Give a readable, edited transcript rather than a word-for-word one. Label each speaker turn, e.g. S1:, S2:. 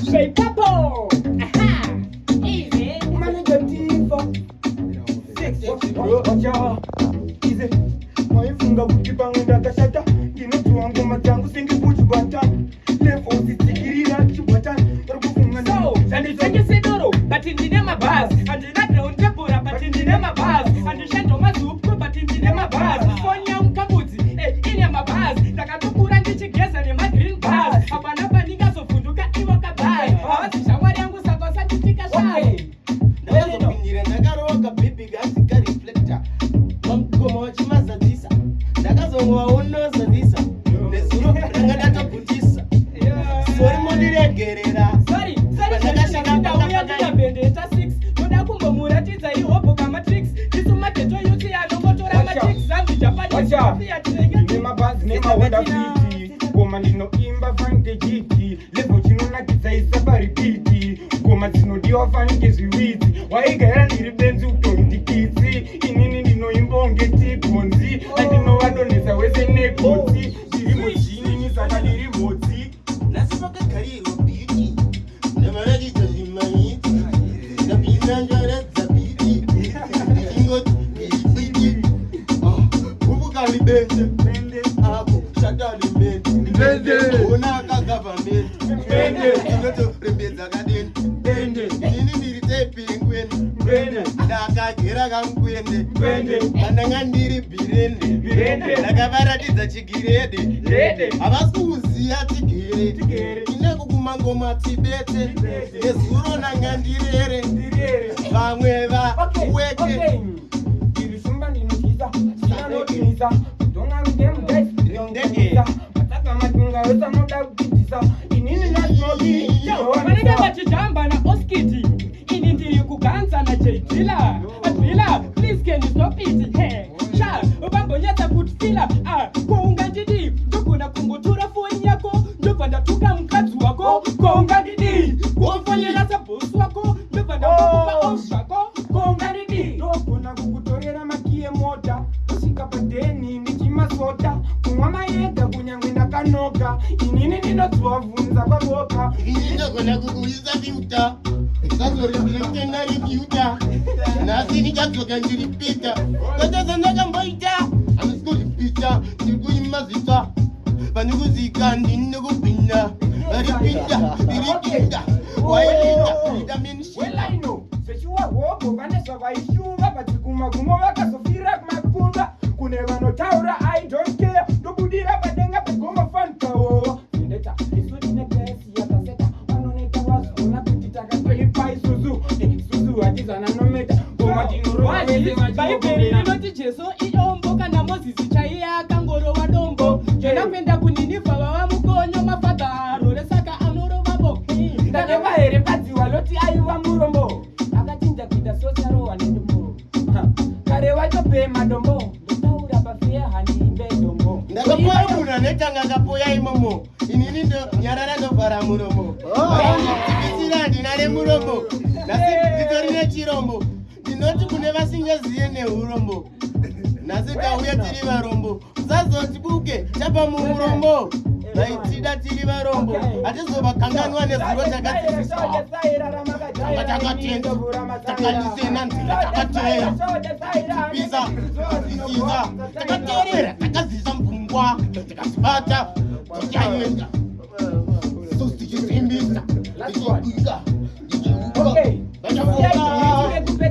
S1: Straight purple. Aha. Easy.
S2: Manager Tifa. Wacha. Easy. Maifunga kuti pamwe ndakashata. Ndinotuwa ngoma dzangu sengekuti batani. Levo usitikirira chibatani. Urikufunga
S1: So, ndanditengese doro, but ndine mabhazi. Handina ground tebhura, but ndine mabhazi. Handishando mazupko, but ndine mabhazi. Foni yamukabudzi, ine mabhazi. Ndakatokura ndichigeza nemagreen bars. Hapana panikazovhunduka ivo kabhazi. Hawazi shamwari yangu saka usachitika shari.
S3: Ndakazopindira ndakaroga baby gasika reflector. Pamukoma wachimazadzisa. Ndakazongovaonozadzisa. Nezuro rangadatogutisa. Sori mondiregerera.
S1: Sorry, ndakashanda bendeta 6. Ndoda kumbomuratidza ihopo kamatrix. Isumateto yuti anongotora matrix zangu Japanese.
S2: nemabhazi nemahonda fiti. Ngoma ndinoimba fanike jiti. Levo chinonakidza isaparipiti. Ngoma dzinodiwa fanike zviwidzi. Waigara ndiri benzi utondikitsi. Inini ndinoimba unge tigonzi. Andinovadonhesa wese negotsi. Ndiri muzhinini saka ndiri mhodzi.
S3: Nasipakagarirwa biti. Namaratidza zvimaiti. Ndapindanjaradza biti. Ndingoti biti. Ubukali bende. Ako shatali bende. Ona akagava bende. Inotorembedza kadeni. Ini ndiri tepingweni. Ndakagera kamkwende. Pandanga ndiri bhirende. Ndakavaratidza chigirede. Havasi kuziya tigere. Inekukuma ngoma tibete. Nezuro nanga ndirere. Vamwe vaweke.
S2: Ndirisimba ndinotyisa. Ndinotyisa. Ndonga mudemudesi. Ndinotyisa. Mataka matunga wese anoda kudzidzisa. Inini natinoti.
S1: Vanenge vachijamba naOskiti. Ini ndiri kuganza naJdilla. Advilla, please can you stop it? Sha, vambonyatsa kutfila. Koungandidi, ndogona kungotora foni yako. Ndobva ndatuka mukadzi wako. Koungandidi, kukufonera sabhosi wako. Ndobva ndakupa off zvako. Koungandidi,
S2: ndogona kukutorera makiye mota. Kusvika padheni ndichimasota. Kumwa mayega kunyangwe ndakanoka. Inini ndinodzivabvunza kwavoka.
S3: Ini ndogona kukuisa fiuta. Ndakazorembera kutenga ripiuta. Nhasi ndichadzoka ndiripita. Kwatasa ndakamboita. Handisi kuripita. Ndiri kuimazita. Pane kuzika ndine kupinda. Ripinda. Riripinda. Waipinda. Ritamenishita.
S2: Welaino, sechiwa hogo vane zvavaishuva pachikumagumo vakazofira kumakunga. Kune vanotaura I don't care. Ndobudira padenga pegoma fankawowa. Ndeta isu tine kesi yakaseta. Vanoneta vazvona kuti takatoipa isuzu. Isuzu hatizana nometa. Ngoma tinorova vese
S1: Bhaibheri
S2: vachigoverera.
S1: rinoti Jesu idombo kana Mozisi chaiye akangorova dombo. Jona kuenda kuNinivha vava mukonyo mafadharo resaka anorovavo.
S2: Ndakeva here padziwa loti aiva murombo. Akachinja kuita sosarowa nedombo. Kare watopema dombo. Ndotaura pafeya handiimbe dombo.
S3: Ndakapoyamuna netanga kapoya imomo. Inini ndo nyarara ndovhara muromo. Ndikisira ndinare muromo. Nasi nditori nechirombo. Ndinoti kune vasingaziye neurombo. Nasi tauya tiri varombo. Usazoti buke chapa muurombo. Vaitida tiri varombo. Hatizovakanganwa nezuro takadzidziswa. Tanga takatenda. Takalisena nzira takateera. Tipisa. Tikasiza. Takateerera. Takazisa mbungwa. Tikazibata. Tichaenda. So tichisimbisa. Tichibika.